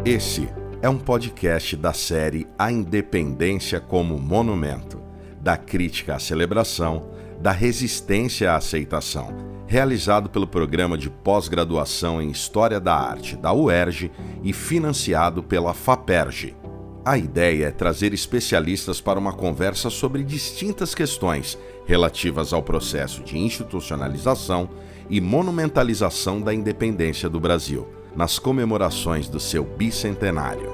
Esse é um podcast da série A Independência como Monumento, da crítica à celebração, da resistência à aceitação, realizado pelo Programa de Pós-Graduação em História da Arte da UERJ e financiado pela FAPERJ. A ideia é trazer especialistas para uma conversa sobre distintas questões relativas ao processo de institucionalização e monumentalização da independência do Brasil, nas comemorações do seu bicentenário.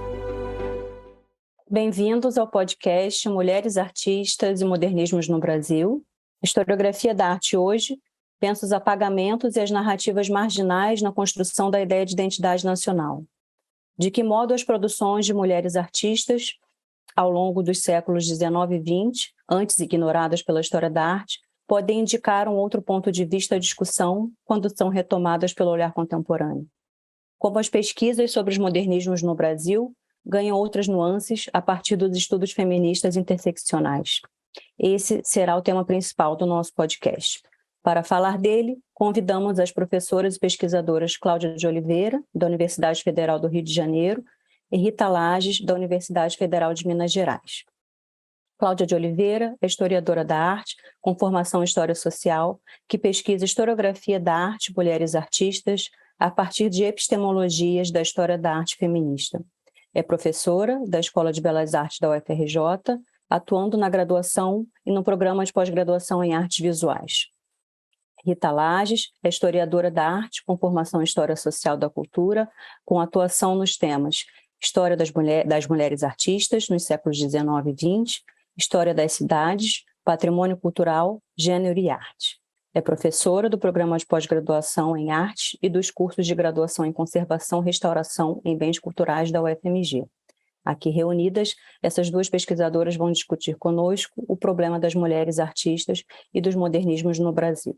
Bem-vindos ao podcast Mulheres Artistas e Modernismos no Brasil. Historiografia da arte hoje pensa os apagamentos e as narrativas marginais na construção da ideia de identidade nacional. De que modo as produções de mulheres artistas, ao longo dos séculos XIX e XX, antes ignoradas pela história da arte, podem indicar um outro ponto de vista à discussão quando são retomadas pelo olhar contemporâneo. Como as pesquisas sobre os modernismos no Brasil ganham outras nuances a partir dos estudos feministas interseccionais. Esse será o tema principal do nosso podcast. Para falar dele, convidamos as professoras e pesquisadoras Cláudia de Oliveira, da Universidade Federal do Rio de Janeiro, e Rita Lages, da Universidade Federal de Minas Gerais. Cláudia de Oliveira é historiadora da arte, com formação em História Social, que pesquisa historiografia da arte, mulheres artistas, a partir de epistemologias da história da arte feminista. É professora da Escola de Belas Artes da UFRJ, atuando na graduação e no programa de pós-graduação em artes visuais. Rita Lages é historiadora da arte, com formação em História Social da Cultura, com atuação nos temas História das mulheres artistas nos séculos XIX e XX, História das cidades, Patrimônio cultural, Gênero e arte. É professora do programa de pós-graduação em arte e dos cursos de graduação em conservação e restauração em bens culturais da UFMG. Aqui reunidas, essas duas pesquisadoras vão discutir conosco o problema das mulheres artistas e dos modernismos no Brasil.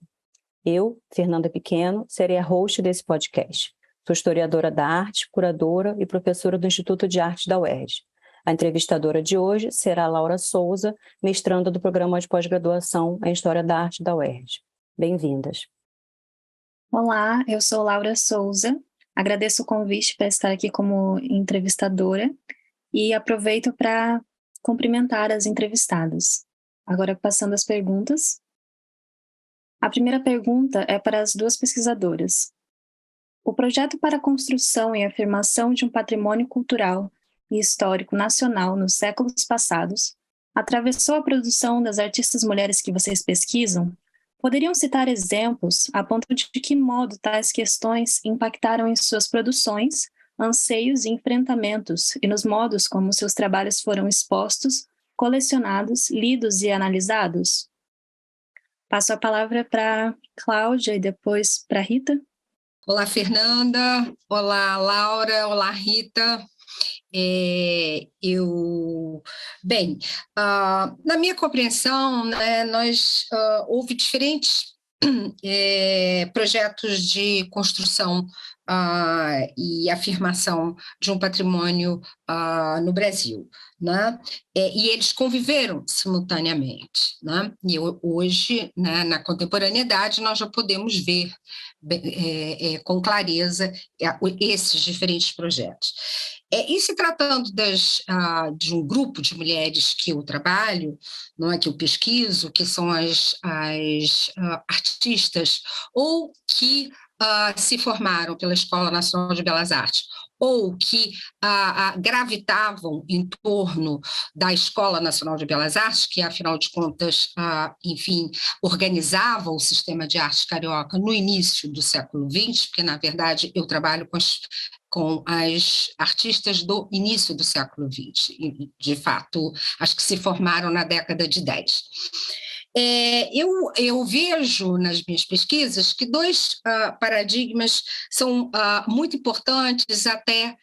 Eu, Fernanda Pequeno, serei a host desse podcast. Sou historiadora da arte, curadora e professora do Instituto de Arte da UERJ. A entrevistadora de hoje será Laura Souza, mestranda do programa de pós-graduação em História da Arte da UERJ. Bem-vindas. Olá, eu sou Laura Souza. Agradeço o convite para estar aqui como entrevistadora e aproveito para cumprimentar as entrevistadas. Agora, passando às perguntas. A primeira pergunta é para as duas pesquisadoras. O projeto para a construção e afirmação de um patrimônio cultural e histórico nacional nos séculos passados atravessou a produção das artistas mulheres que vocês pesquisam? Poderiam citar exemplos a ponto de que modo tais questões impactaram em suas produções, anseios e enfrentamentos e nos modos como seus trabalhos foram expostos, colecionados, lidos e analisados? Passo a palavra para Cláudia e depois para Rita. Olá, Fernanda. Olá, Laura. Olá, Rita. Na minha compreensão, né, houve diferentes projetos de construção e afirmação de um patrimônio no Brasil, né? E eles conviveram simultaneamente, né? E hoje, né, na contemporaneidade, nós já podemos ver com clareza esses diferentes projetos. E se tratando de um grupo de mulheres que eu trabalho, não é, que eu pesquiso, que são as artistas ou que se formaram pela Escola Nacional de Belas Artes, ou que gravitavam em torno da Escola Nacional de Belas Artes, que, afinal de contas, organizava o sistema de arte carioca no início do século XX, porque, na verdade, eu trabalho com as artistas do início do século XX, e, de fato, as que se formaram na década de 10. Eu vejo nas minhas pesquisas que dois paradigmas são muito importantes até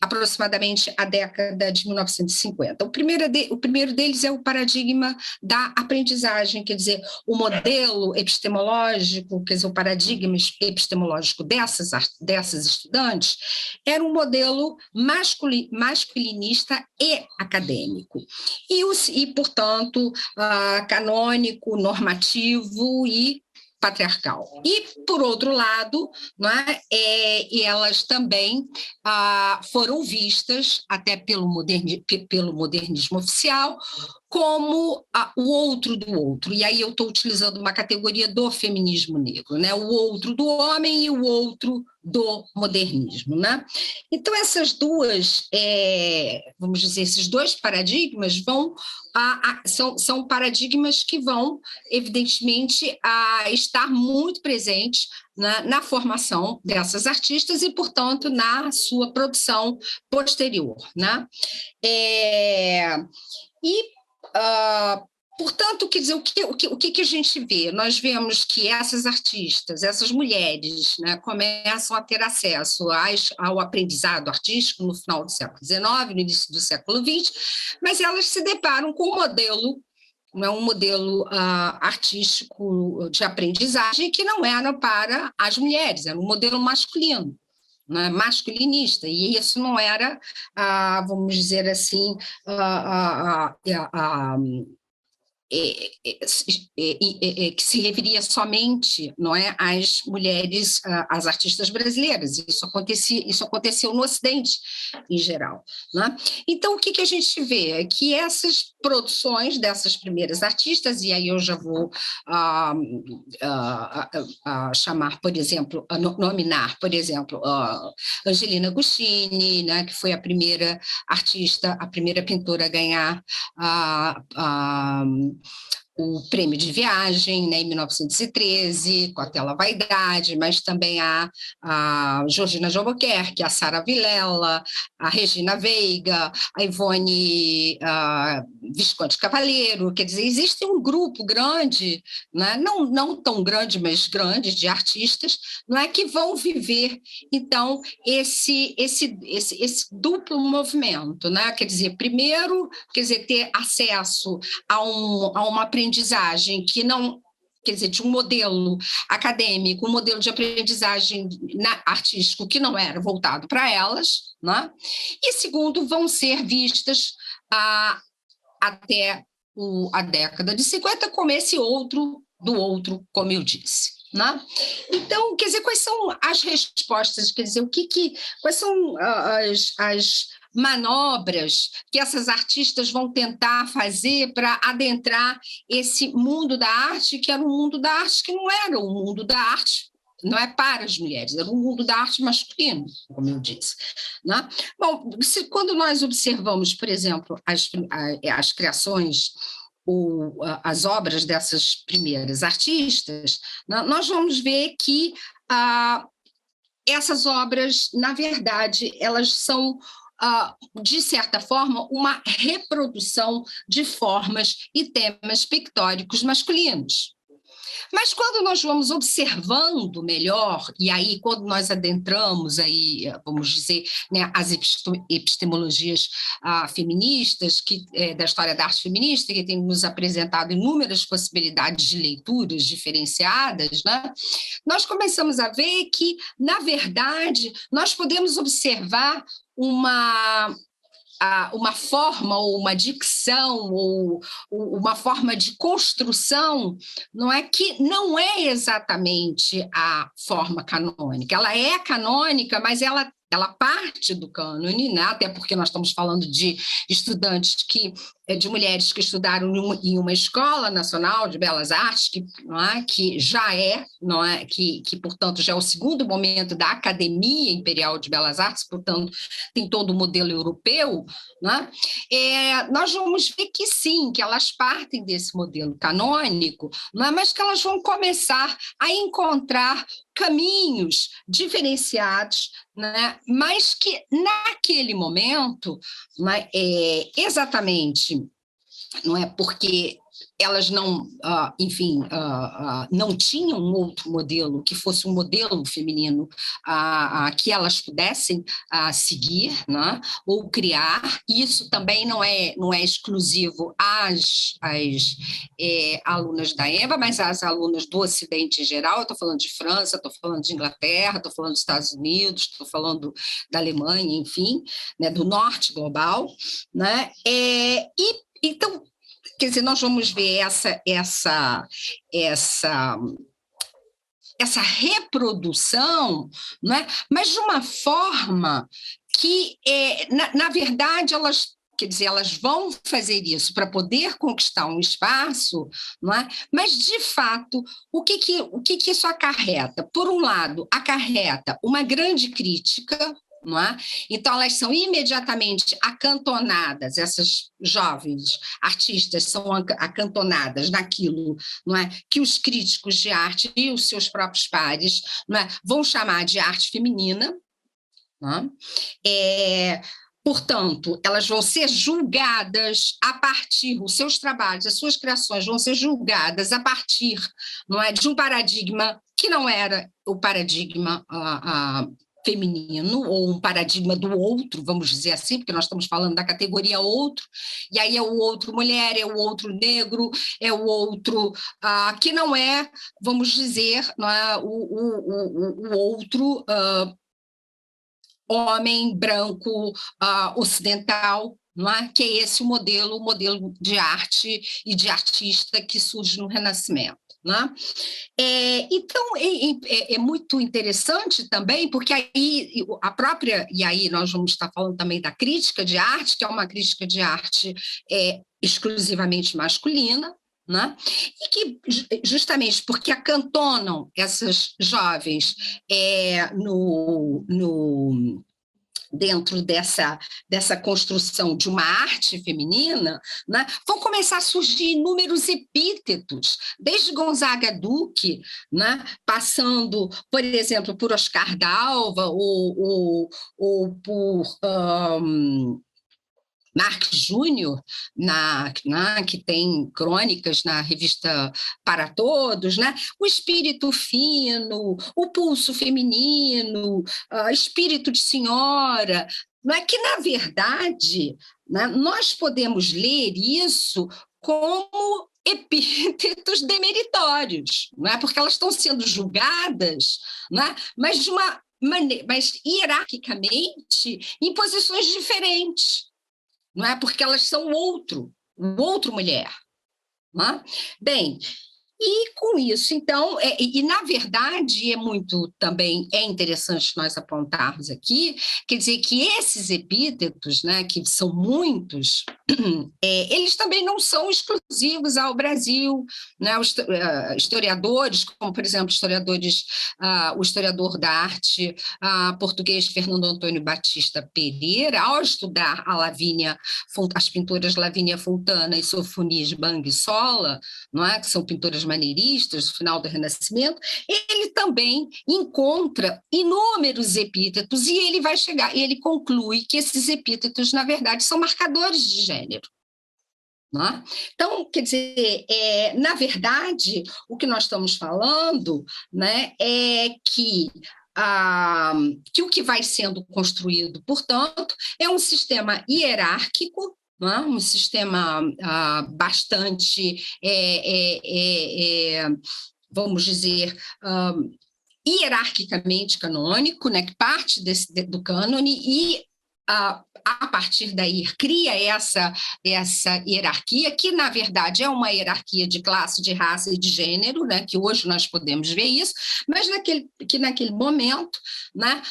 aproximadamente a década de 1950. O primeiro deles é o paradigma da aprendizagem, quer dizer, o modelo epistemológico, quer dizer, o paradigma epistemológico dessas estudantes era um modelo masculinista e acadêmico, portanto, canônico, normativo e patriarcal. E, por outro lado, não é, elas também foram vistas, até pelo modernismo oficial, como o outro do outro. E aí eu estou utilizando uma categoria do feminismo negro, né? O outro do homem e o outro do modernismo, né? Então, essas duas, vamos dizer, esses dois paradigmas são paradigmas que vão, evidentemente, estar muito presentes na formação dessas artistas e, portanto, na sua produção posterior, né? Portanto, quer dizer, o que a gente vê? Nós vemos que essas artistas, essas mulheres, né, começam a ter acesso ao aprendizado artístico no final do século XIX, no início do século XX, mas elas se deparam com um modelo artístico de aprendizagem que não era para as mulheres, era um modelo masculino, né, masculinista, e isso não era, vamos dizer assim, que se referia somente, não é, às mulheres, às artistas brasileiras. Isso aconteceu no Ocidente, em geral, né? Então, o que a gente vê é que essas produções dessas primeiras artistas, e aí eu já vou chamar, por exemplo, nominar, por exemplo, Angelina Goscini, né, que foi a primeira artista, a primeira pintora a ganhar o prêmio de viagem, né, em 1913, com a tela Vaidade, mas também a Georgina de Albuquerque, a Sara Vilela, a Regina Veiga, a Ivone Visconde Cavaleiro. Quer dizer, existe um grupo grande, né, não tão grande, mas grande, de artistas, não é, que vão viver, então, esse duplo movimento, né? Quer dizer, primeiro, ter acesso a uma aprendizagem que não, quer dizer, de um modelo acadêmico, um modelo de aprendizagem artístico que não era voltado para elas, né? E segundo, vão ser vistas até a década de 50 como esse outro do outro, como eu disse, né? Então, quer dizer, quais são as respostas, quer dizer, quais são as manobras que essas artistas vão tentar fazer para adentrar esse mundo da arte, que era um mundo da arte que não era um mundo da arte, não é para as mulheres, era um mundo da arte masculino, como eu disse, né? Bom, quando nós observamos, por exemplo, as criações ou as obras dessas primeiras artistas, nós vamos ver que essas obras, na verdade, elas são, de certa forma, uma reprodução de formas e temas pictóricos masculinos. Mas quando nós vamos observando melhor, e aí quando nós adentramos aí, vamos dizer, né, as epistemologias feministas, da história da arte feminista, que tem nos apresentado inúmeras possibilidades de leituras diferenciadas, né, nós começamos a ver que, na verdade, nós podemos observar uma forma ou uma dicção ou uma forma de construção, não é, que não é exatamente a forma canônica. Ela é canônica, mas ela parte do cânone, né? Até porque nós estamos falando de estudantes de mulheres que estudaram em uma escola nacional de belas artes, que já não é, que portanto já é o segundo momento da Academia Imperial de Belas Artes, portanto tem todo o modelo europeu, né? Nós vamos ver que sim, que elas partem desse modelo canônico, não é? Mas que elas vão começar a encontrar caminhos diferenciados, né? Mas que naquele momento, né, exatamente, não é porque elas não, enfim, não tinham um outro modelo que fosse um modelo feminino que elas pudessem seguir, né, ou criar. Isso também não é exclusivo às alunas da EMBA, mas às alunas do Ocidente em geral. Eu estou falando de França, estou falando de Inglaterra, estou falando dos Estados Unidos, estou falando da Alemanha, enfim, né, do norte global, né? Então, quer dizer, nós vamos ver essa reprodução, não é? Mas de uma forma que, na verdade, quer dizer, elas vão fazer isso para poder conquistar um espaço, não é? Mas, de fato, o que isso acarreta? Por um lado, acarreta uma grande crítica, não é? Então, elas são imediatamente acantonadas, essas jovens artistas são acantonadas naquilo, não é? Que os críticos de arte e os seus próprios pares, não é? Vão chamar de arte feminina, não é? Portanto, elas vão ser julgadas a partir, os seus trabalhos, as suas criações vão ser julgadas a partir, não é, de um paradigma que não era o paradigma feminino, ou um paradigma do outro, vamos dizer assim, porque nós estamos falando da categoria outro, e aí é o outro mulher, é o outro negro, é o outro que não é, vamos dizer, não é, o outro homem branco ocidental, não é? Que é esse o modelo de arte e de artista que surge no Renascimento. Né? Então, é muito interessante também, porque aí a própria, e aí nós vamos estar falando também da crítica de arte, que é uma crítica de arte exclusivamente masculina, né? E que, justamente porque acantonam essas jovens dentro dessa construção de uma arte feminina, né, vão começar a surgir inúmeros epítetos, desde Gonzaga Duque, né, passando, por exemplo, por Oscar Dalva, ou por Marx Júnior, que tem crônicas na revista Para Todos, né? O espírito fino, o pulso feminino, espírito de senhora, não é que, na verdade, né, nós podemos ler isso como epítetos demeritórios, não é? Porque elas estão sendo julgadas, não é? Mas mas hierarquicamente em posições diferentes. Não é? Porque elas são outro mulher. Não é? Bem, e com isso, então, na verdade, também é interessante nós apontarmos aqui, quer dizer, que esses epítetos, né, que são muitos, eles também não são exclusivos ao Brasil, né? Os historiadores, como, por exemplo, o historiador da arte português Fernando Antônio Batista Pereira, ao estudar as pintoras Lavínia Fontana e Sofonias Banguissola, não é? Que são pintoras maneiristas do final do Renascimento, ele também encontra inúmeros epítetos e ele conclui que esses epítetos, na verdade, são marcadores de gênero. Não é? Então, quer dizer, na verdade, o que nós estamos falando, né, é que o que vai sendo construído, portanto, é um sistema hierárquico, um sistema bastante, vamos dizer, hierarquicamente canônico, né, que parte do cânone e, a partir daí, cria essa hierarquia, que, na verdade, é uma hierarquia de classe, de raça e de gênero, né, que hoje nós podemos ver isso, mas naquele momento, né,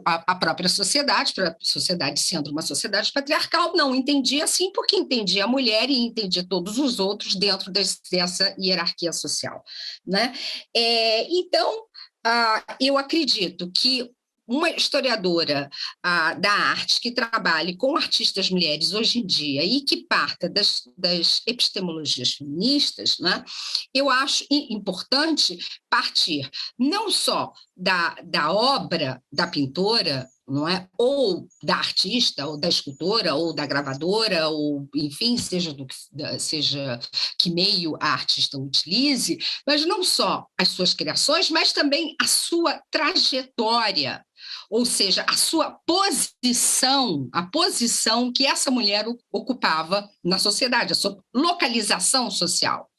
a própria sociedade, a sociedade sendo uma sociedade patriarcal, não entendia assim, porque entendia a mulher e entendia todos os outros dentro dessa hierarquia social. Né? Então, eu acredito que uma historiadora da arte que trabalhe com artistas mulheres hoje em dia e que parta das epistemologias feministas, né, eu acho importante partir não só da obra da pintora, não é? Ou da artista, ou da escultora, ou da gravadora, ou, enfim, seja que meio a artista utilize, mas não só as suas criações, mas também a sua trajetória, ou seja, a sua posição, a posição que essa mulher ocupava na sociedade, a sua localização social.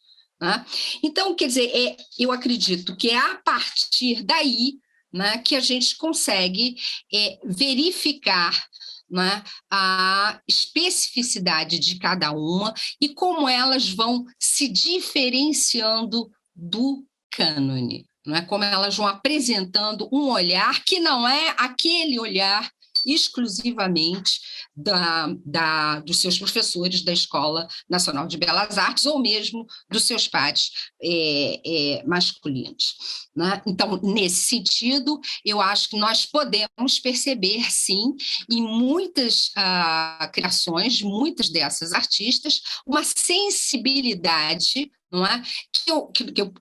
Né? Então, quer dizer, eu acredito que é a partir daí, né, que a gente consegue verificar, né, a especificidade de cada uma e como elas vão se diferenciando do cânone, não é? Como elas vão apresentando um olhar que não é aquele olhar exclusivamente dos seus professores da Escola Nacional de Belas Artes ou mesmo dos seus pares masculinos, né? Então, nesse sentido, eu acho que nós podemos perceber, sim, em muitas criações, muitas dessas artistas, uma sensibilidade, não é? Que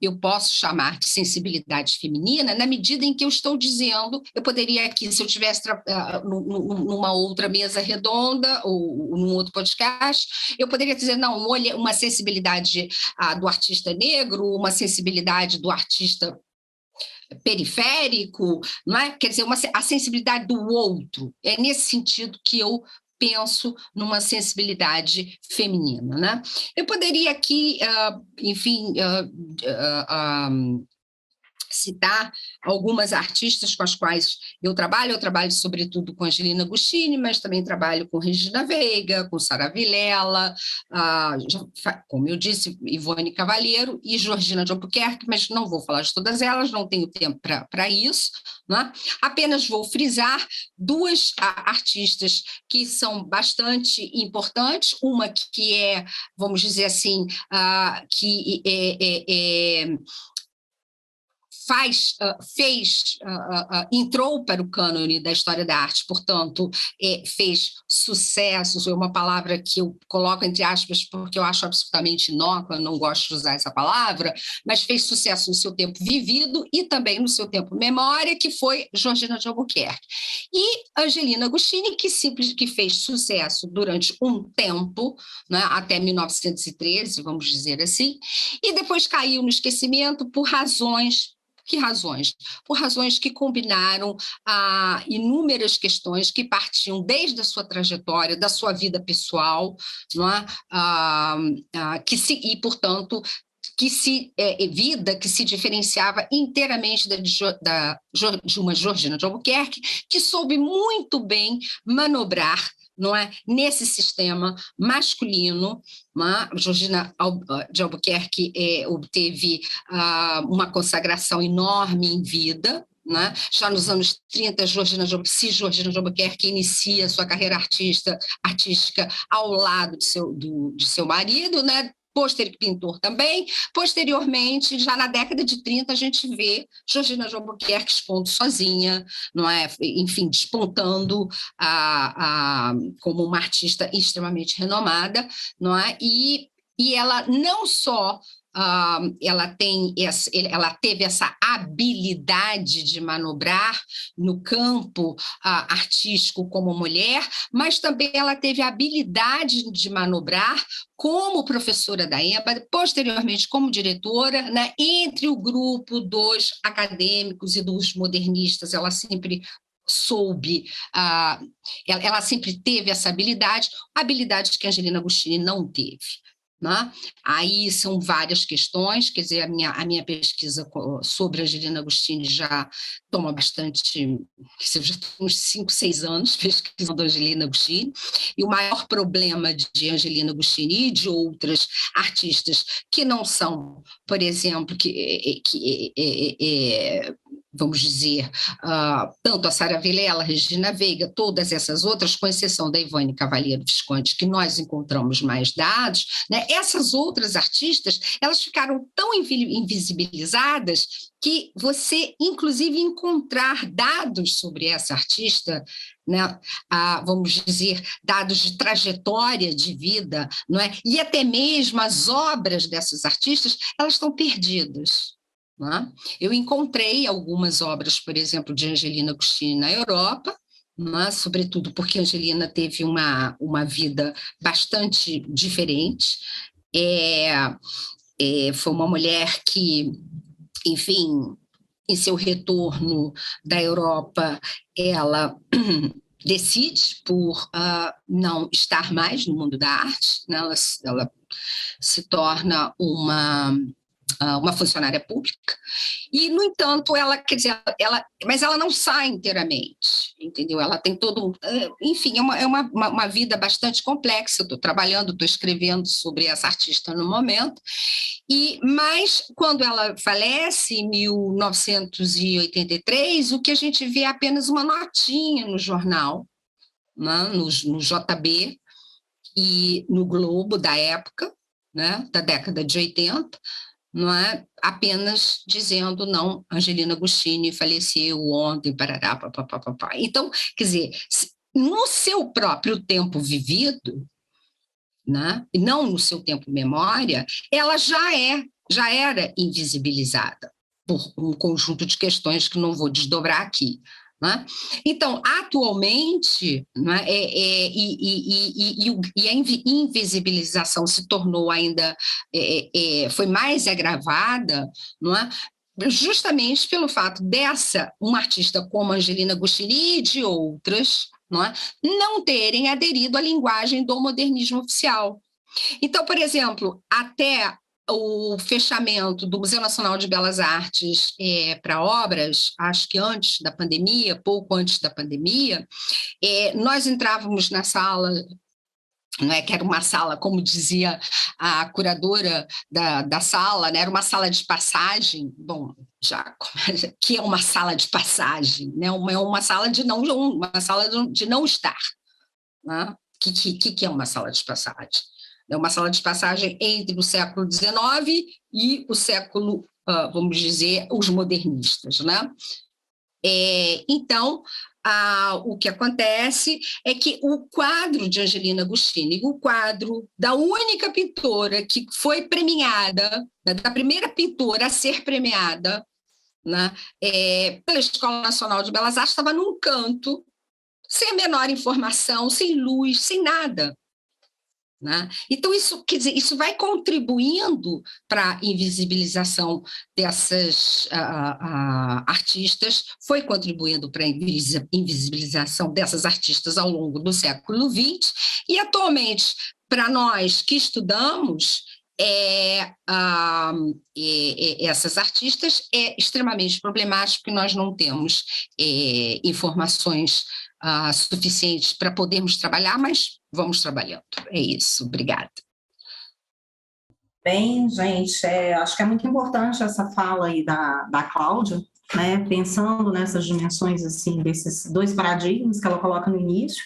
eu posso chamar de sensibilidade feminina, na medida em que eu estou dizendo, eu poderia aqui, se eu tivesse numa outra mesa redonda ou num outro podcast, eu poderia dizer, não, uma sensibilidade do artista negro, uma sensibilidade do artista periférico, não é? Quer dizer, a sensibilidade do outro. É nesse sentido que eu penso numa sensibilidade feminina, né? Eu poderia aqui, enfim, citar algumas artistas com as quais eu trabalho sobretudo com Angelina Agostini, mas também trabalho com Regina Veiga, com Sara Vilela, como eu disse, Ivone Cavaliero e Georgina de Albuquerque, mas não vou falar de todas elas, não tenho tempo para isso, né? Apenas vou frisar duas artistas que são bastante importantes, uma que é, vamos dizer assim, que entrou para o cânone da história da arte, portanto, fez sucesso, é uma palavra que eu coloco entre aspas porque eu acho absolutamente inócua, não gosto de usar essa palavra, mas fez sucesso no seu tempo vivido e também no seu tempo memória, que foi Georgina de Albuquerque. E Angelina Agostini, que fez sucesso durante um tempo, né, até 1913, vamos dizer assim, e depois caiu no esquecimento por razões. Que razões? Por razões que combinaram inúmeras questões que partiam desde a sua trajetória, da sua vida pessoal, não é? E, portanto, vida que se diferenciava inteiramente de uma Georgina de Albuquerque, que soube muito bem manobrar, não é, nesse sistema masculino. Georgina de Albuquerque obteve uma consagração enorme em vida, né? Já nos anos 30, Georgina de Albuquerque inicia sua carreira artística ao lado de seu marido, né? Pintor também. Posteriormente, já na década de 30, a gente vê Georgina de Albuquerque expondo sozinha, não é? Enfim, despontando como uma artista extremamente renomada, não é? E ela não só ela teve essa habilidade de manobrar no campo artístico como mulher, mas também ela teve a habilidade de manobrar como professora da EMBA, posteriormente como diretora, né, entre o grupo dos acadêmicos e dos modernistas. Ela sempre soube, ela sempre teve essa habilidade que a Angelina Agostini não teve. Né? Aí são várias questões, quer dizer, a minha pesquisa sobre a Angelina Agostini já toma bastante, eu já tenho uns 5, 6 anos pesquisando a Angelina Agostini, e o maior problema de Angelina Agostini e de outras artistas que não são, por exemplo, vamos dizer, tanto a Sara Vilela, a Regina Veiga, todas essas outras, com exceção da Ivone Cavaliero Visconti, que nós encontramos mais dados, né? Essas outras artistas, elas ficaram tão invisibilizadas que você, inclusive, encontrar dados sobre essa artista, né? Vamos dizer, dados de trajetória de vida, não é? E até mesmo as obras dessas artistas, elas estão perdidas. Eu encontrei algumas obras, por exemplo, de Angelina Agostini na Europa, sobretudo porque Angelina teve uma vida bastante diferente. Foi uma mulher que, enfim, em seu retorno da Europa, ela decide por não estar mais no mundo da arte, né? Ela se torna uma uma funcionária pública, e, no entanto, mas ela não sai inteiramente, entendeu? Ela tem enfim, é uma vida bastante complexa. Eu estou trabalhando, estou escrevendo sobre essa artista no momento, mas quando ela falece, em 1983, o que a gente vê é apenas uma notinha no jornal, né, no JB e no Globo da época, né, da década de 80, não é? Apenas dizendo, não, Angelina Agostini faleceu ontem, parará, papapá. Então, quer dizer, no seu próprio tempo vivido, né, e não no seu tempo memória, ela já era invisibilizada por um conjunto de questões que não vou desdobrar aqui. Né? Então, atualmente, né, a invisibilização se tornou ainda, foi mais agravada, não é? Justamente pelo fato uma artista como Angelina Agostini e de outras, não terem aderido à linguagem do modernismo oficial. Então, por exemplo, até o fechamento do Museu Nacional de Belas Artes para obras, acho que antes da pandemia, pouco antes da pandemia, nós entrávamos na sala, que era uma sala, como dizia a curadora da sala, né, era uma sala de passagem, que é uma sala de passagem, né, uma sala de não estar. Né? Que é uma sala de passagem? É uma sala de passagem entre o século XIX e o século, vamos dizer, os modernistas. Né? Então, o que acontece é que o quadro de Angelina Agostini, o quadro da única pintora que foi premiada, da primeira pintora a ser premiada, né, pela Escola Nacional de Belas Artes, estava num canto, sem a menor informação, sem luz, sem nada. Né? Então, quer dizer, isso vai contribuindo para a invisibilização dessas artistas, foi contribuindo para a invisibilização dessas artistas ao longo do século XX, e atualmente, para nós que estudamos essas artistas, é extremamente problemático, porque nós não temos informações suficientes para podermos trabalhar, mas vamos trabalhando. É isso, obrigada. Bem, gente, acho que é muito importante essa fala aí da Cláudia, né, pensando nessas dimensões, assim, desses dois paradigmas que ela coloca no início,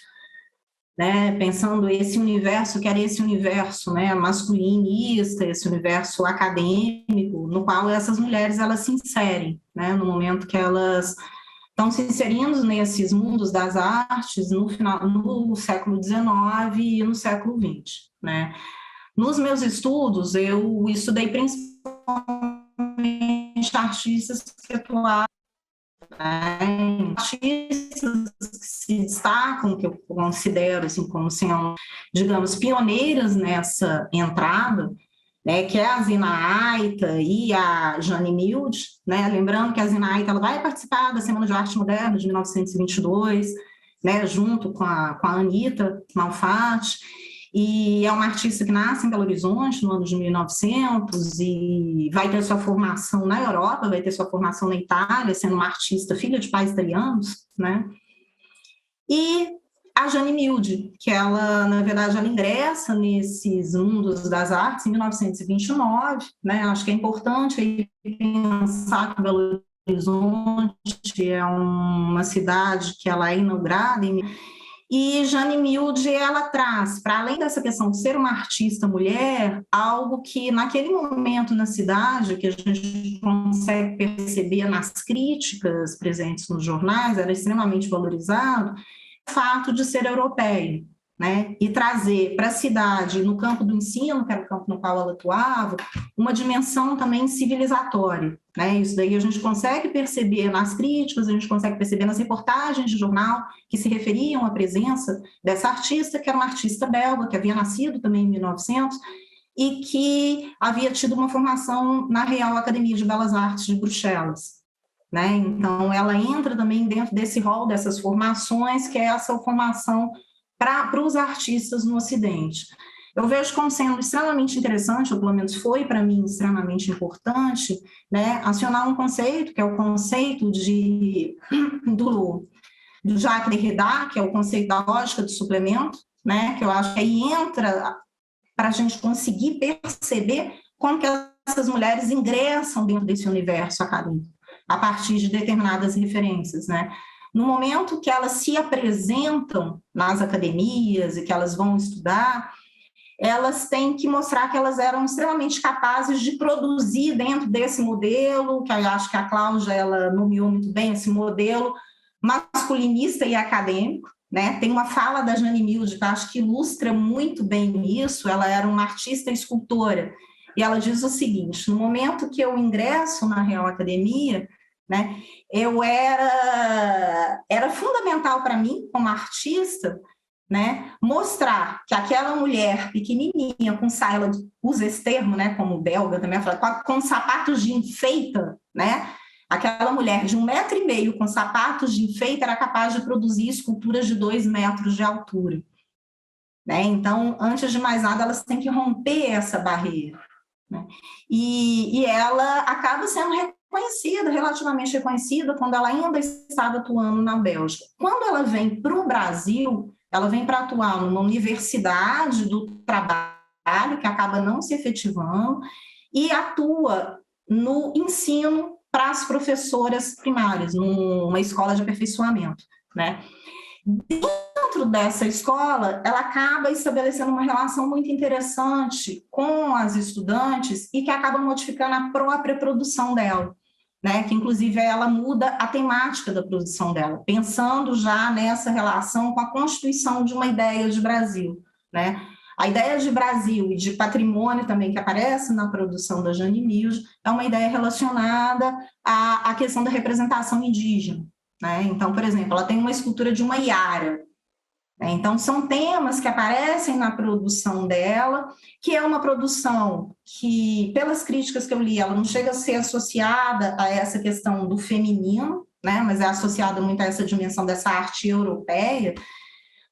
né, pensando esse universo, que era esse universo, né, masculinista, esse universo acadêmico, no qual essas mulheres, elas se inserem, né, no momento que elas estão se inserindo nesses mundos das artes no século XIX e no século XX, né. Nos meus estudos, eu estudei principalmente artistas que atuaram, artistas que se destacam, que eu considero assim, como sendo, digamos, pioneiras nessa entrada, né, que é a Zina Aita e a Jane Milde, né, lembrando que a Zina Aita ela vai participar da Semana de Arte Moderna de 1922, né, junto com a Anita Malfatti, e é uma artista que nasce em Belo Horizonte no ano de 1900 e vai ter sua formação na Europa, vai ter sua formação na Itália, sendo uma artista filha de pais italianos, né? E a Jane Milde, que ela, na verdade, ela ingressa nesses mundos das artes em 1929, né? Acho que é importante aí pensar que Belo Horizonte é uma cidade que ela é inaugurada e Jane Milde, ela traz, para além dessa questão de ser uma artista mulher, algo que naquele momento na cidade, que a gente consegue perceber nas críticas presentes nos jornais, era extremamente valorizado, o fato de ser europeia, né? E trazer para a cidade, no campo do ensino, que era o campo no qual ela atuava, uma dimensão também civilizatória, né? Isso daí a gente consegue perceber nas críticas, a gente consegue perceber nas reportagens de jornal que se referiam à presença dessa artista, que era uma artista belga, que havia nascido também em 1900, e que havia tido uma formação na Real Academia de Belas Artes de Bruxelas, né? Então, ela entra também dentro desse rol dessas formações, que é essa formação para os artistas no Ocidente. eu vejo como sendo extremamente interessante, ou pelo menos foi para mim extremamente importante, né, acionar um conceito, que é o conceito do Jacques Derrida, que é o conceito da lógica do suplemento, né, que eu acho que aí entra para a gente conseguir perceber como que essas mulheres ingressam dentro desse universo acadêmico, a partir de determinadas referências, né? No momento que elas se apresentam nas academias e que elas vão estudar, elas têm que mostrar que elas eram extremamente capazes de produzir dentro desse modelo, que eu acho que a Cláudia, ela nomeou muito bem esse modelo masculinista e acadêmico, né? Tem uma fala da Jane Milde que eu acho que ilustra muito bem isso. Ela era uma artista e escultora, e ela diz o seguinte: no momento que eu ingresso na Real Academia, né, era fundamental para mim, como artista, né, mostrar que aquela mulher pequenininha, com saia, ela usa esse termo, né, como belga também, fala, com sapatos de enfeita, né, aquela mulher de 1,5 metro com sapatos de enfeite era capaz de produzir esculturas de 2 metros de altura, né? Então, antes de mais nada, elas têm que romper essa barreira, né? E ela acaba sendo reconhecida, relativamente reconhecida, quando ela ainda estava atuando na Bélgica. Quando ela vem para o Brasil, ela vem para atuar numa universidade do trabalho, que acaba não se efetivando, e atua no ensino para as professoras primárias, numa escola de aperfeiçoamento, né? Dentro dessa escola, ela acaba estabelecendo uma relação muito interessante com as estudantes e que acaba modificando a própria produção dela, né? Que inclusive ela muda a temática da produção dela, pensando já nessa relação com a constituição de uma ideia de Brasil, né? A ideia de Brasil e de patrimônio também que aparece na produção da Jane Milde é uma ideia relacionada à questão da representação indígena, né? Então, por exemplo, ela tem uma escultura de uma iara, né? Então, são temas que aparecem na produção dela, que é uma produção que, pelas críticas que eu li, ela não chega a ser associada a essa questão do feminino, né? Mas é associada muito a essa dimensão dessa arte europeia,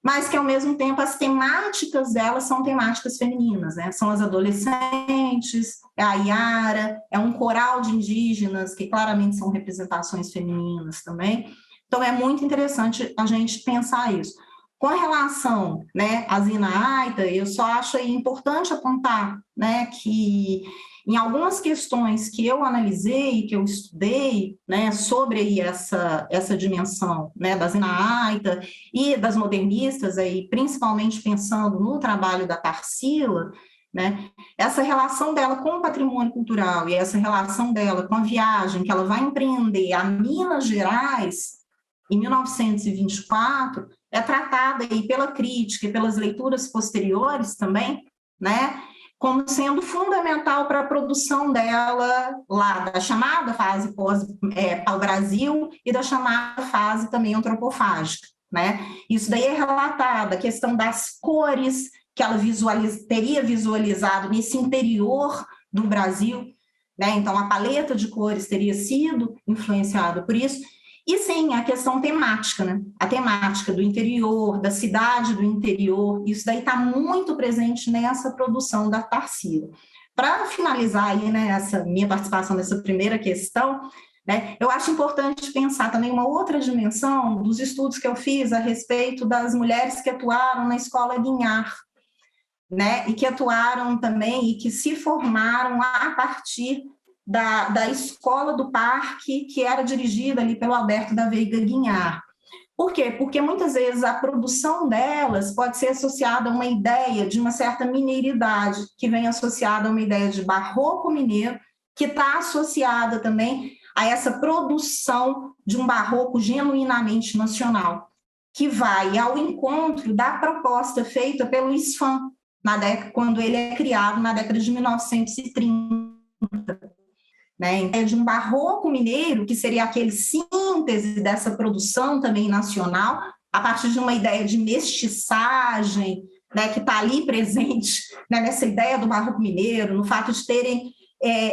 mas que, ao mesmo tempo, as temáticas delas são temáticas femininas, né? São as adolescentes, é a iara, é um coral de indígenas, que claramente são representações femininas também. Então, é muito interessante a gente pensar isso. Com relação, né, à Zina Aita, eu só acho aí importante apontar, né, que em algumas questões que eu analisei, que eu estudei, né, sobre aí essa dimensão, né, da Zina Aita e das modernistas, aí, principalmente pensando no trabalho da Tarsila, né, essa relação dela com o patrimônio cultural e essa relação dela com a viagem que ela vai empreender a Minas Gerais em 1924, é tratada aí pela crítica e pelas leituras posteriores também, né, como sendo fundamental para a produção dela lá da chamada fase pau-brasil e da chamada fase também antropofágica, né? Isso daí é relatada, a questão das cores que ela teria visualizado nesse interior do Brasil, né? Então, a paleta de cores teria sido influenciada por isso. E sim, a questão temática, né? A temática do interior, da cidade do interior, isso daí está muito presente nessa produção da Tarsila. Para finalizar aí, né, essa minha participação nessa primeira questão, né, eu acho importante pensar também uma outra dimensão dos estudos que eu fiz a respeito das mulheres que atuaram na escola Guignard, né, e que atuaram também e que se formaram a partir da Escola do Parque, que era dirigida ali pelo Alberto da Veiga Guignard. Por quê? Porque muitas vezes a produção delas pode ser associada a uma ideia de uma certa mineiridade, que vem associada a uma ideia de barroco mineiro, que está associada também a essa produção de um barroco genuinamente nacional, que vai ao encontro da proposta feita pelo ISFAM, quando ele é criado na década de 1930. Né, de um barroco mineiro, que seria aquele síntese dessa produção também nacional, a partir de uma ideia de mestiçagem, né, que está ali presente, né, nessa ideia do barroco mineiro, no fato de terem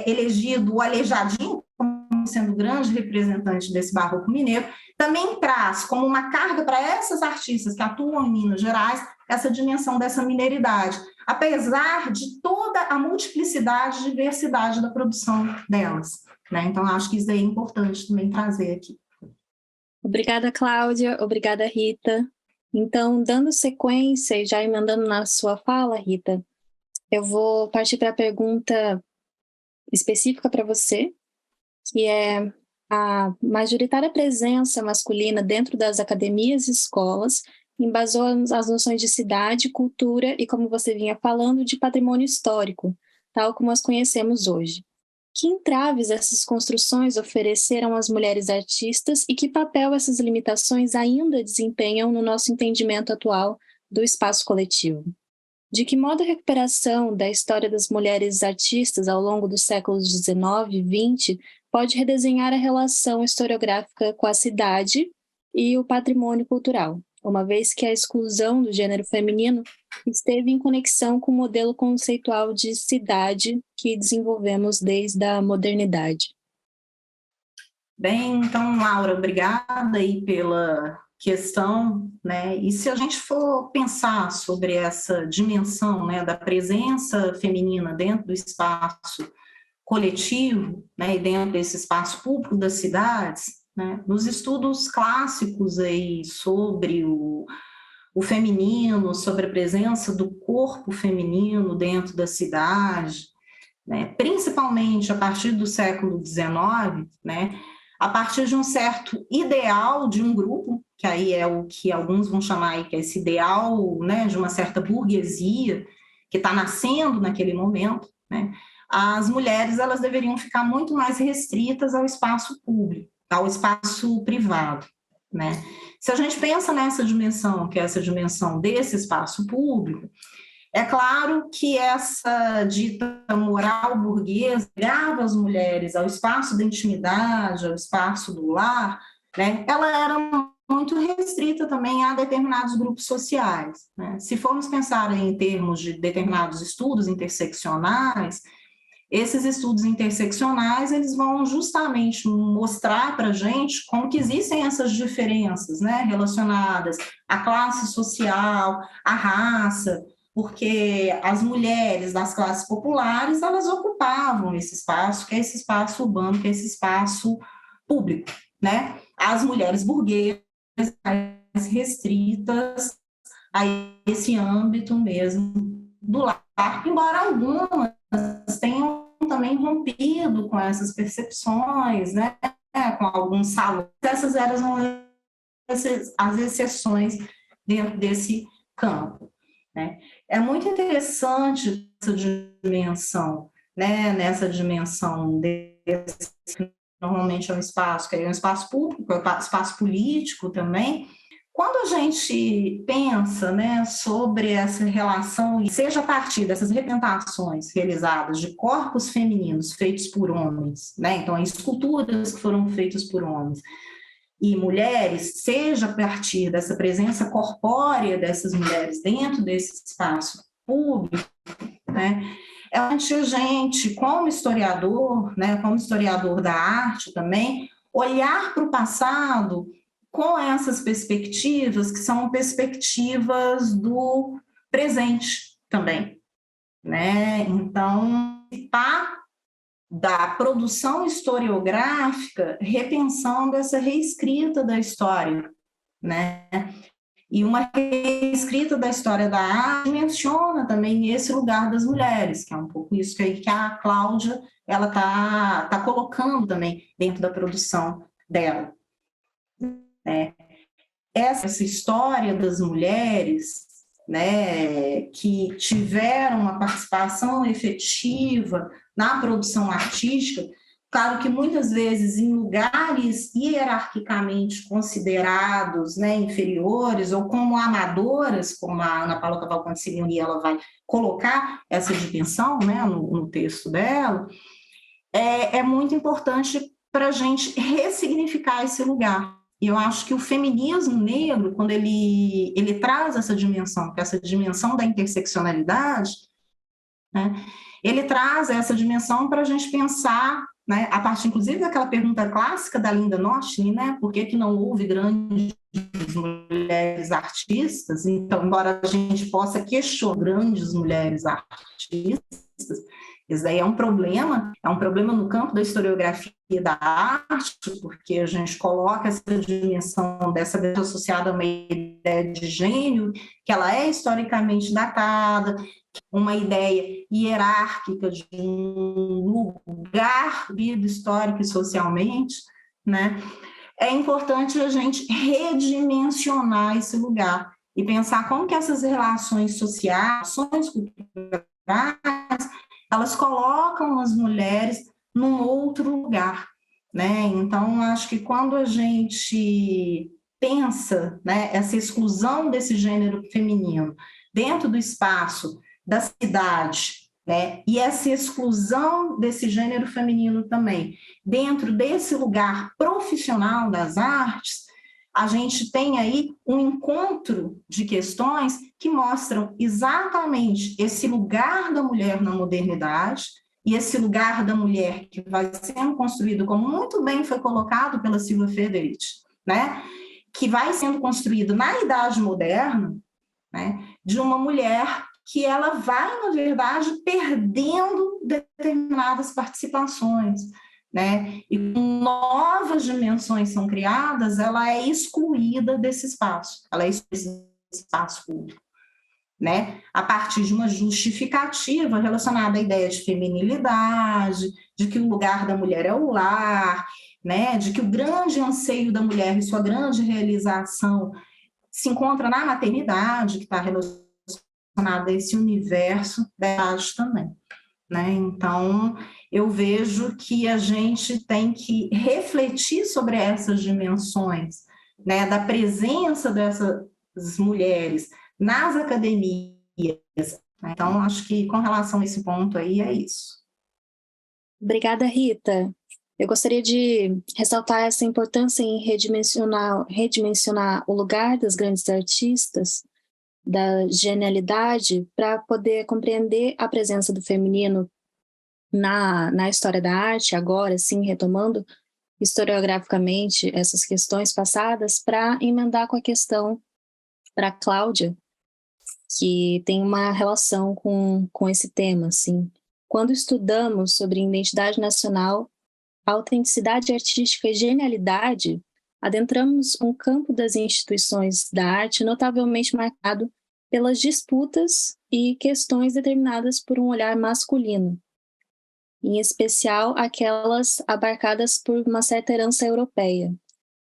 elegido o Aleijadinho como sendo o grande representante desse barroco mineiro, também traz como uma carga para essas artistas que atuam em Minas Gerais essa dimensão dessa mineridade, apesar de toda a multiplicidade e diversidade da produção delas, né? Então, acho que isso aí é importante também trazer aqui. Obrigada, Cláudia. Obrigada, Rita. Então, dando sequência e já emendando na sua fala, Rita, eu vou partir para a pergunta específica para você, que é a majoritária presença masculina dentro das academias e escolas embasou as noções de cidade, cultura e, como você vinha falando, de patrimônio histórico, tal como as conhecemos hoje. Que entraves essas construções ofereceram às mulheres artistas e que papel essas limitações ainda desempenham no nosso entendimento atual do espaço coletivo? De que modo a recuperação da história das mulheres artistas ao longo dos séculos XIX e XX pode redesenhar a relação historiográfica com a cidade e o patrimônio cultural, uma vez que a exclusão do gênero feminino esteve em conexão com o modelo conceitual de cidade que desenvolvemos desde a modernidade? Bem, então, Laura, obrigada aí pela questão, né? E se a gente for pensar sobre essa dimensão, né, da presença feminina dentro do espaço coletivo, né, e dentro desse espaço público das cidades, né, nos estudos clássicos aí sobre o feminino, sobre a presença do corpo feminino dentro da cidade, né, principalmente a partir do século XIX, né, a partir de um certo ideal de um grupo, que aí é o que alguns vão chamar aí, que é esse ideal, né, de uma certa burguesia que está nascendo naquele momento, né, as mulheres elas deveriam ficar muito mais restritas ao espaço público, ao espaço privado, né? Se a gente pensa nessa dimensão, que é essa dimensão desse espaço público, é claro que essa dita moral burguesa ligava as mulheres ao espaço da intimidade, ao espaço do lar, né? Ela era muito restrita também a determinados grupos sociais, né? Se formos pensar em termos de determinados estudos interseccionais, esses estudos interseccionais, eles vão justamente mostrar para a gente como que existem essas diferenças, né, relacionadas à classe social, à raça, porque as mulheres das classes populares, elas ocupavam esse espaço, que é esse espaço urbano, que é esse espaço público, né? As mulheres burguesas, mais restritas a esse âmbito mesmo do lar, embora algumas tenham também rompido com essas percepções, né, com alguns salões. Essas eram as exceções dentro desse campo, né. É muito interessante essa dimensão, né, nessa dimensão desse, normalmente é um espaço, que é um espaço público, é um espaço político também. Quando a gente pensa, né, sobre essa relação, seja a partir dessas representações realizadas de corpos femininos feitos por homens, né, então esculturas que foram feitas por homens e mulheres, seja a partir dessa presença corpórea dessas mulheres dentro desse espaço público, né, é onde a gente, como historiador, né, como historiador da arte também, olhar para o passado com essas perspectivas, que são perspectivas do presente também, né? Então, participar da produção historiográfica repensando essa reescrita da história, né? E uma reescrita da história da arte menciona também esse lugar das mulheres, que é um pouco isso que a Cláudia ela tá colocando também dentro da produção dela. Essa história das mulheres, né, que tiveram uma participação efetiva na produção artística, claro que muitas vezes em lugares hierarquicamente considerados, né, inferiores ou como amadoras, como a Ana Paula Cavalcante Simeoni ela vai colocar essa dimensão, né, no texto dela, é muito importante para a gente ressignificar esse lugar. E eu acho que o feminismo negro, quando ele traz essa dimensão, que é essa dimensão da interseccionalidade, né, ele traz essa dimensão para a gente pensar né, a partir, inclusive, daquela pergunta clássica da Linda Notchny, né, por que não houve grandes mulheres artistas? Então, embora a gente possa questionar grandes mulheres artistas, isso daí é um problema no campo da historiografia da arte, porque a gente coloca essa dimensão dessa associada a uma ideia de gênio, que ela é historicamente datada, uma ideia hierárquica de um lugar vivido histórico e socialmente, né? É importante a gente redimensionar esse lugar e pensar como que essas relações sociais, ações culturais, elas colocam as mulheres num outro lugar, né? Então, acho que quando a gente pensa, né, essa exclusão desse gênero feminino dentro do espaço da cidade, né, e essa exclusão desse gênero feminino também dentro desse lugar profissional das artes, a gente tem aí um encontro de questões que mostram exatamente esse lugar da mulher na modernidade e esse lugar da mulher que vai sendo construído, como muito bem foi colocado pela Silvia Federici, né, que vai sendo construído na Idade Moderna, né, de uma mulher que ela vai, na verdade, perdendo determinadas participações, né? E novas dimensões são criadas, ela é excluída desse espaço, ela é excluída desse espaço público, né? A partir de uma justificativa relacionada à ideia de feminilidade, de que o lugar da mulher é o lar, né? De que o grande anseio da mulher e sua grande realização se encontra na maternidade, que está relacionada a esse universo da arte também, né? Então, eu vejo que a gente tem que refletir sobre essas dimensões, né, da presença dessas mulheres nas academias. Então, acho que com relação a esse ponto aí é isso. Obrigada, Rita. Eu gostaria de ressaltar essa importância em redimensionar o lugar das grandes artistas, da genialidade, para poder compreender a presença do feminino na história da arte, agora sim, retomando historiograficamente essas questões passadas, para emendar com a questão para Cláudia, que tem uma relação com esse tema. Assim. Quando estudamos sobre identidade nacional, autenticidade artística e genialidade, adentramos um campo das instituições da arte notavelmente marcado pelas disputas e questões determinadas por um olhar masculino, em especial aquelas abarcadas por uma certa herança europeia.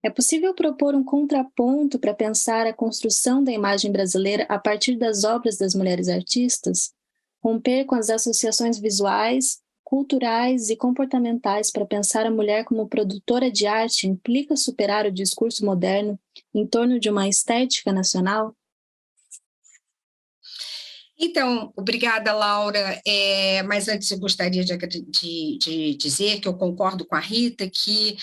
É possível propor um contraponto para pensar a construção da imagem brasileira a partir das obras das mulheres artistas, romper com as associações visuais, culturais e comportamentais para pensar a mulher como produtora de arte implica superar o discurso moderno em torno de uma estética nacional? Então, obrigada, Laura. Mas antes eu gostaria de dizer que eu concordo com a Rita, que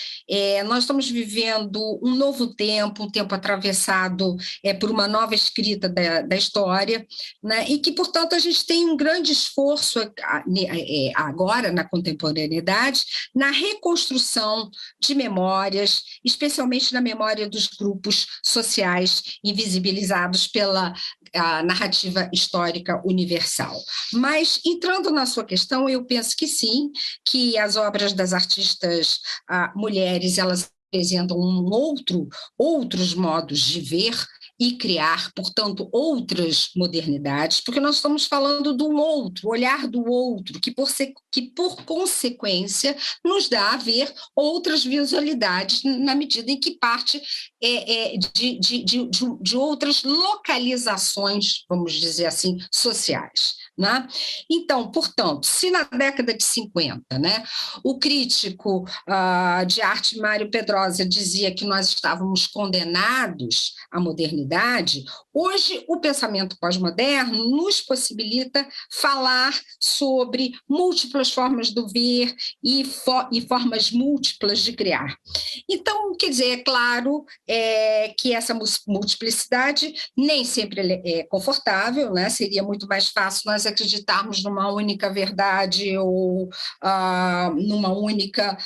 nós estamos vivendo um novo tempo, um tempo atravessado por uma nova escrita da história, né? E que, portanto, a gente tem um grande esforço agora, na contemporaneidade, na reconstrução de memórias, especialmente na memória dos grupos sociais invisibilizados pela narrativa histórica universal. Mas, entrando na sua questão, eu penso que sim, que as obras das artistas mulheres, elas apresentam outros modos de ver e criar, portanto, outras modernidades, porque nós estamos falando do outro, olhar do outro, que por consequência nos dá a ver outras visualidades, na medida em que parte de outras localizações, vamos dizer assim, sociais. Né? Então, portanto, se na década de 50, né, o crítico de arte Mário Pedrosa dizia que nós estávamos condenados à modernidade, hoje o pensamento pós-moderno nos possibilita falar sobre múltiplas formas do ver e formas múltiplas de criar. Então, quer dizer, é claro que essa multiplicidade nem sempre é confortável, né? Seria muito mais fácil nós acreditarmos numa única verdade ou numa única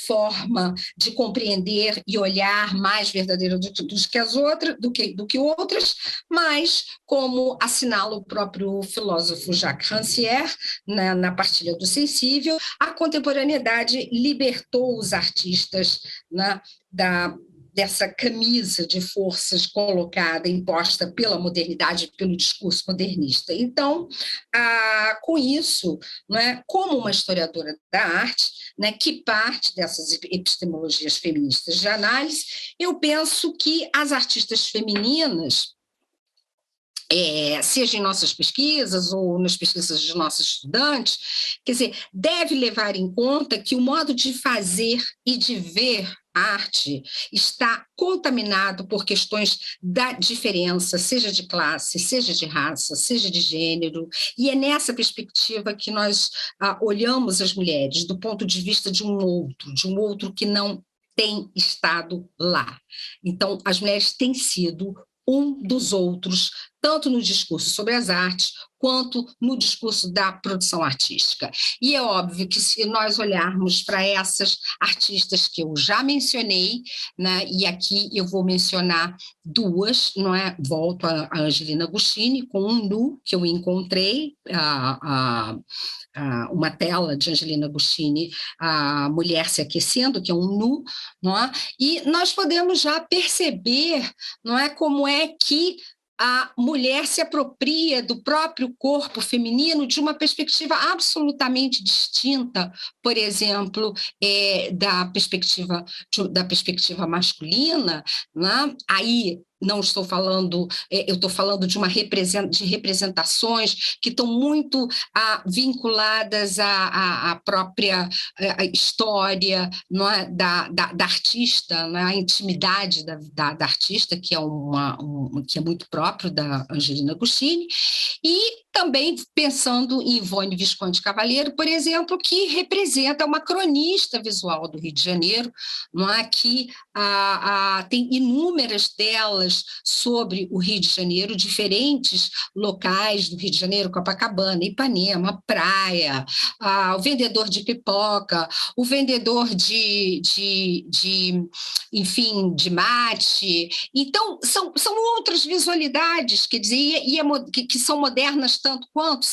forma de compreender e olhar mais verdadeira do que outras, mas, como assinala o próprio filósofo Jacques Rancière, na Partilha do Sensível, a contemporaneidade libertou os artistas, né, dessa camisa de forças colocada, imposta pela modernidade, pelo discurso modernista. Então, com isso, né, como uma historiadora da arte, né, que parte dessas epistemologias feministas de análise, eu penso que as artistas femininas, seja em nossas pesquisas ou nas pesquisas de nossos estudantes, quer dizer, deve levar em conta que o modo de fazer e de ver arte está contaminado por questões da diferença, seja de classe, seja de raça, seja de gênero, e é nessa perspectiva que nós olhamos as mulheres, do ponto de vista de um outro que não tem estado lá. Então, as mulheres têm sido um dos outros, tanto no discurso sobre as artes, quanto no discurso da produção artística. E é óbvio que, se nós olharmos para essas artistas que eu já mencionei, né, e aqui eu vou mencionar duas, não é? Volto a Angelina Goscini, com um nu que eu encontrei, uma tela de Angelina Goscini, a Mulher se Aquecendo, que é um nu, não é? E nós podemos já perceber, não é, como é que a mulher se apropria do próprio corpo feminino de uma perspectiva absolutamente distinta, por exemplo, da perspectiva masculina, né? Aí não estou falando, eu estou falando de representações que estão muito vinculadas à própria história, não é? da artista, não é? A intimidade da artista, que é, que é muito próprio da Angelina Goscini, e também pensando em Ivone Visconti Cavaleiro, por exemplo, que representa uma cronista visual do Rio de Janeiro, não é? Que tem inúmeras telas sobre o Rio de Janeiro, diferentes locais do Rio de Janeiro, Copacabana, Ipanema, praia, o vendedor de pipoca, o vendedor enfim, de mate. Então, são outras visualidades, quer dizer, que são modernas tanto quanto,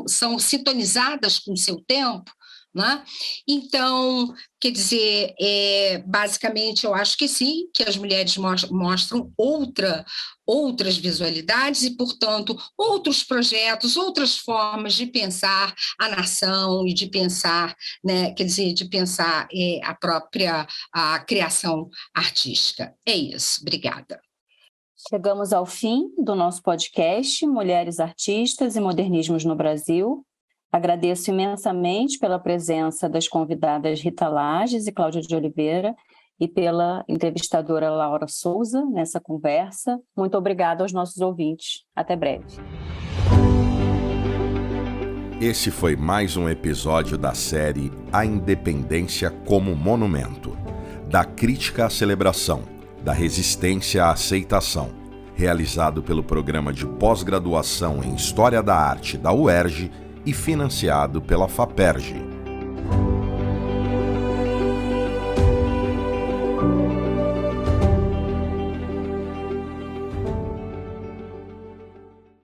são sintonizadas com o seu tempo, né? Então, quer dizer, basicamente, eu acho que sim, que as mulheres mostram outras visualidades e, portanto, outros projetos, outras formas de pensar a nação e de pensar, né, quer dizer, de pensar a própria criação artística. É isso, obrigada. Chegamos ao fim do nosso podcast Mulheres Artistas e Modernismos no Brasil. Agradeço imensamente pela presença das convidadas Rita Lages e Cláudia de Oliveira e pela entrevistadora Laura Souza nessa conversa. Muito obrigada aos nossos ouvintes. Até breve. Esse foi mais um episódio da série A Independência como Monumento, da crítica à celebração, da resistência à aceitação, realizado pelo Programa de Pós-Graduação em História da Arte da UERJ e financiado pela FAPERJ.